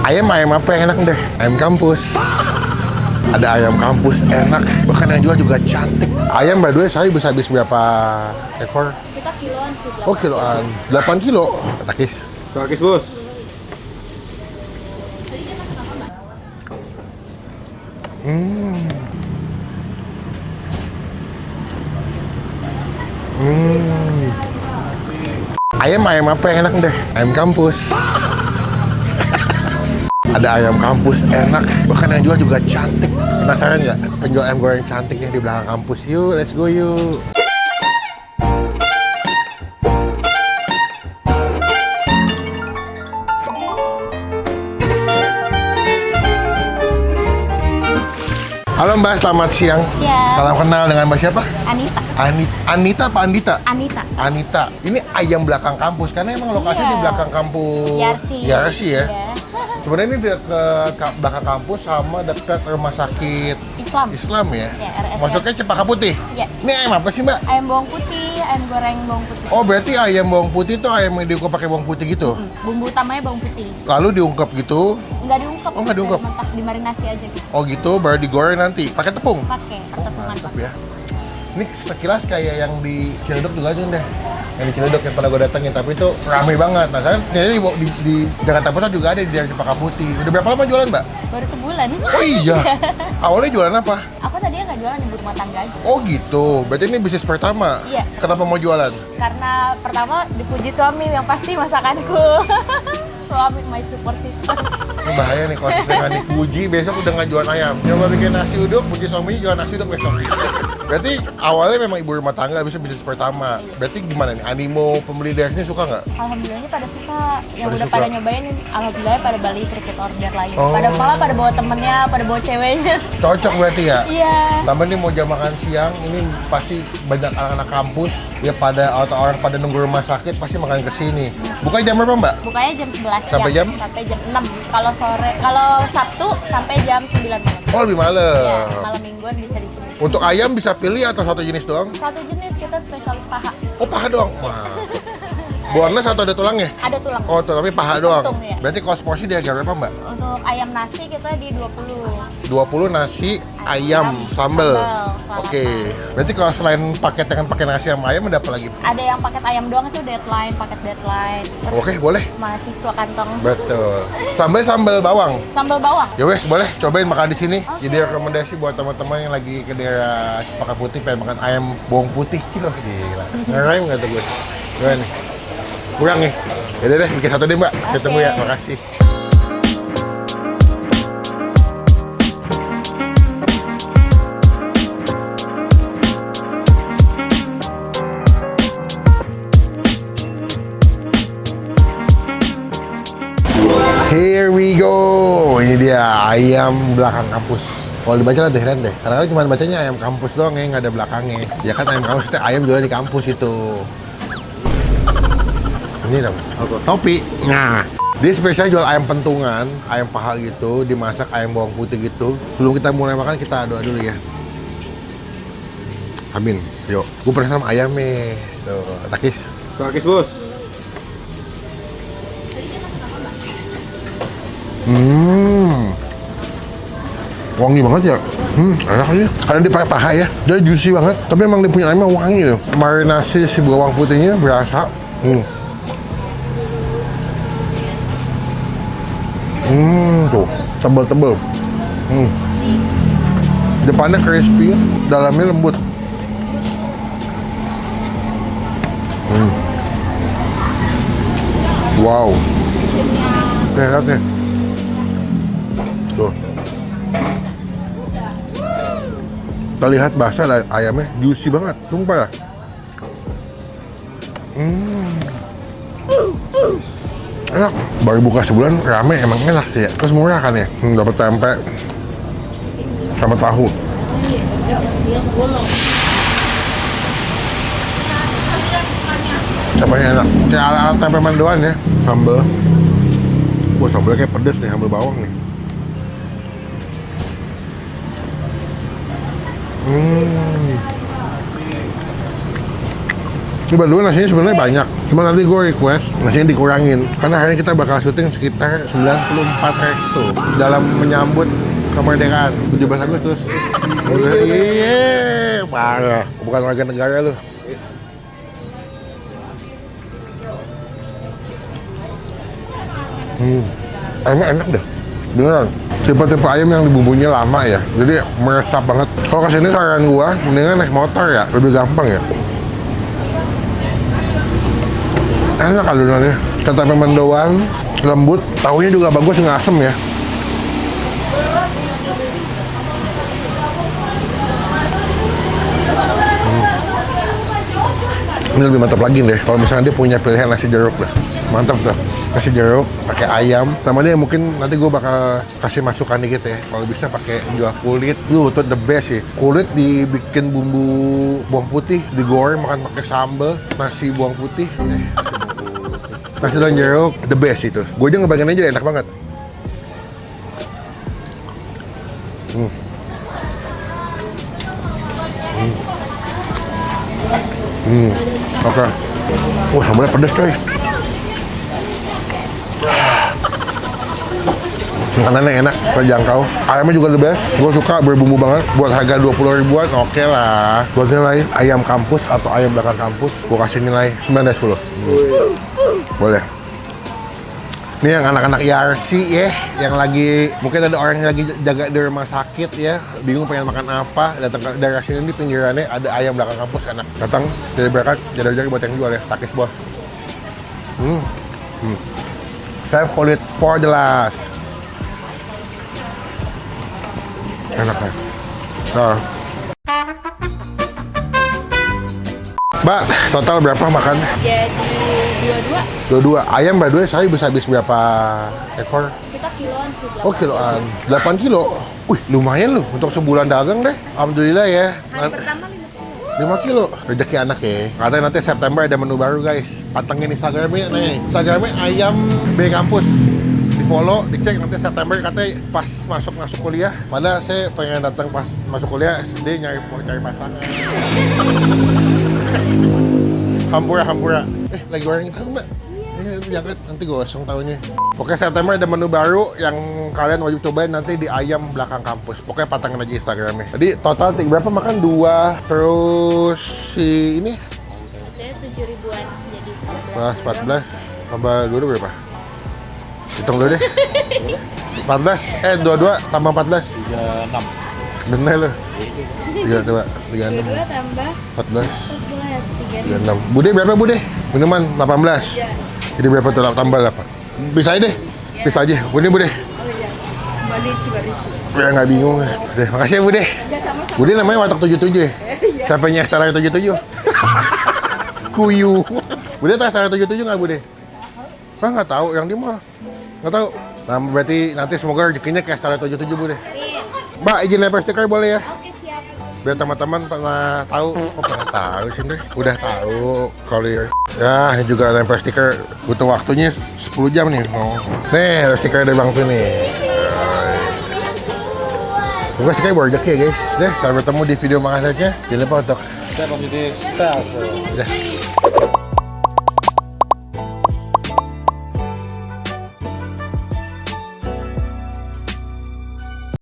Ayam apa yang enak deh? Ayam kampus. Ada ayam kampus enak, bahkan yang jual juga cantik. Ayam by the way, saya bisa habis berapa ekor? Kita kiloan sih. Oh kiloan, 8 kilo. Takis. Takis bos. Ayam apa yang enak deh? Ayam kampus. Ada ayam kampus enak, bahkan yang jual juga cantik. Penasaran nggak? Penjual ayam goreng cantik nih di belakang kampus. Yuk, let's go yuk. Halo Mbak, selamat siang. Ya. Salam kenal dengan Mbak siapa? Anita. Anita apa Andita? Anita. Anita. Ini ayam belakang kampus, karena emang lokasinya Iya. di belakang kampus Yarsi. Yarsi ya. Iya. Sebenarnya ini dekat belakang kampus sama dekat rumah sakit Islam. ya. Ya, RS. Masuknya Cempaka Putih. Ya. Ini ayam apa sih Mbak? Ayam bawang putih, ayam goreng bawang putih. Oh berarti ayam bawang putih itu ayam yang diungkep pakai bawang putih gitu. Bumbu utamanya bawang putih. Lalu diungkep gitu. Nggak diungkep. Oh, nggak diungkep. Mentah, dimarinasi aja gitu. Oh gitu, baru digoreng nanti. Pakai tepung. Pakai pertepungan Mantap Pak. ya. Ini sekilas kayak yang di Ciledug juga aja deh. Yang di Ciledug yang pernah gue datengin, tapi itu rame banget. Nah, saya ternyata di Jakarta Pusat juga ada di daerah Cempaka Putih. Udah berapa lama jualan, Mbak? Baru sebulan. Oh iya. Awalnya jualan apa? Aku tadinya nggak jualan, ibu rumah tangga aja. Oh gitu. Berarti ini bisnis pertama. Iya. Kenapa mau jualan? Karena pertama dipuji suami yang pasti masakanku. Suami my support system. Ini bahaya nih kalau misalnya dipuji, besok udah nggak jualan ayam. Coba bikin nasi uduk, puji suaminya jualan nasi uduk besok. Berarti awalnya memang ibu rumah tangga, bisa bisnis pertama. Berarti gimana nih? Animo pembeli dari sini suka nggak? Alhamdulillahnya pada suka. Yang Pada udah suka. pada nyobain, alhamdulillah pada balik repeat order lagi. Oh. Pada bawa temennya, pada bawa ceweknya. Cocok berarti ya? Iya. Tambah nih mau jam makan siang, ini pasti banyak anak-anak kampus ya pada atau orang pada nunggu rumah sakit pasti makan ke sini. Buka jam berapa, Mbak? Bukanya jam 11 Sampai jam? Sampai jam 6. Kalau Sabtu sampai jam 9 malam. Oh, lebih malam. Ya, malam mingguan bisa di sini. Untuk ayam bisa pilih atau satu jenis doang? Satu jenis kita spesialis paha. Oh, paha doang. Wah. Boneless atau ada tulangnya? Ada tulang. Oh, tapi paha doang. Untung, ya. Berarti cost porsi di harga berapa, Mbak? Untuk ayam nasi kita di 20. 20 nasi, ayam, sambal. Sambal, Oke. Berarti kalau selain paket dengan pakai nasi sama ayam ada apa lagi? Ada yang paket ayam doang itu deadline, paket deadline. Oke, boleh. Mahasiswa kantong. Betul. Sambal bawang. Sambal bawang. Ya wes, boleh cobain makan di sini. Jadi rekomendasi buat teman-teman yang lagi ke daerah Cempaka Putih pengen makan ayam bawang putih kilo. Gila. Ngeraim nggak tuh gue? Gimana nih? Kurang nih. Yaudah deh, bikin satu deh Mbak. Saya tunggu ya. Makasih. Here we go. Ini dia ayam belakang kampus. Kalau dibaca nanti lihat deh. Karena cuma bacanya ayam kampus doang ya, nggak ada belakangnya. Ya kan ayam kampus itu ayam jual di kampus itu. Ini dong. Topi. Nah, dia spesial jual ayam pentungan, ayam paha gitu, dimasak ayam bawang putih gitu. Sebelum kita mulai makan kita doa dulu ya. Amin. Yuk, gue penasaran sama ayamnya. Tuh, takis. Takis bos. Wangi banget ya. Enak aja. Karena dia pakai paha ya. Dia juicy banget. Tapi emang dia punya ayamnya wangi loh. Marinasi si bawang putihnya berasa. Tuh. Tebel-tebel. Depannya crispy, dalamnya lembut. Wow. Lihat nih. Tuh. Kita lihat basah ayamnya, juicy banget, sumpah ya. Enak, baru buka sebulan rame, emang enak sih ya. Terus murah kan ya, dapat tempe sama tahu. Tempenya enak, kayak ala-ala tempe mendoan ya, sambal. Wah, sambalnya kayak pedes nih, sambal bawang nih. Ini berdua nasinya sebenarnya banyak. Cuma nanti gue request nasinya dikurangin. Karena hari ini kita bakal syuting sekitar 94 resto dalam menyambut kemerdekaan 17 Agustus. Iya, parah. Bukan warga negara lu. Ayamnya enak deh. Beneran. Tipe-tipe ayam yang dibumbunya lama ya. Jadi meresap banget. Kalau kesini saran gua, mendingan naik motor ya. Lebih gampang ya. Enak adonannya. Ketampe mendoan, lembut. Tahunya juga bagus, nggak asem ya. Ini lebih mantap lagi deh. Kalau misalnya dia punya pilihan nasi jeruk deh. Mantap tuh. Nasi jeruk, pakai ayam. Sama dia mungkin nanti gue bakal kasih masukan dikit ya. Kalau bisa pakai jual kulit. Itu the best sih. Kulit dibikin bumbu bawang putih, digoreng makan pakai sambal, nasi bawang putih. Nasi dan jeruk, the best itu. Gue aja ngebagiin aja enak banget. Oke. Wah, sambalnya pedes coy. Makanannya enak, terjangkau. Ayamnya juga the best. Gue suka berbumbu banget. Buat harga 20 ribuan, oke lah. Buat nilai ayam kampus atau ayam belakang kampus, gue kasih nilai 9 dari 10. Boleh. Ini yang anak-anak IRC ya, yang lagi mungkin ada orang yang lagi jaga di rumah sakit ya, bingung pengen makan apa, datang ke daerah sini di pinggirannya ada ayam belakang kampus enak. Datang dari berangkat jadi buat yang jual ya, takis bos. Saya kulit for jelas. Enak ya. Nah. Mbak, total berapa makan? Jadi dua-dua. Ayam by the way, saya bisa habis berapa ekor? Kita kiloan sih. Oh kiloan, 8 kilo. Wih lumayan loh untuk sebulan dagang deh. Alhamdulillah ya. Hari pertama 5 kilo. 5 kilo, rezeki anak ya. Katanya nanti September ada menu baru guys. Pantengin Instagramnya nih. Instagramnya ayam B Kampus. Di follow, dicek nanti September katanya pas masuk kuliah. Padahal saya pengen datang pas masuk kuliah, dia nyari pasangan. Hampura. Lagi goreng tahu mbak? Diangkat nanti gosong tahunya. Oke, September ada menu baru yang kalian wajib cobain nanti di ayam belakang kampus. Pokoknya patangin aja Instagramnya. Jadi total berapa makan? 2, terus si ini? Itu 7 ribuan. Jadi 14, tambah 2 berapa? Hitung dulu deh. 14, 22 tambah 14. 36. Bener loh. 36. 2 tambah 14. 14, 36. Bude berapa Bude? Minuman 18. Ya. Jadi berapa tuh tambah 8? Bisa aja deh. Bisa aja. Bude Bude. Oh iya. Balik. Ya nggak bingung. Deh, makasih ya Bude. Ya sama-sama. Bude namanya Watak 77 ya? Siapa yang Astara 77? Kuyu. Bude tahu Astara 77 nggak Bude? Ah nggak tahu. Yang di mall. Nggak tahu. Nah berarti nanti semoga rezekinya kayak Astara 77 Bude. Mbak izin nempel stiker boleh ya? Oke, siap. Biar teman-teman pernah tahu. Oh pernah tahu sih Andre. Udah tahu kalau ya ini juga nempel stiker butuh waktunya 10 jam nih. Nih ada stiker dari Bang Pi nih. Semoga stiker berrezeki ya guys. Deh sampai bertemu di video makasihnya. Jangan lupa untuk Saya positif. udah.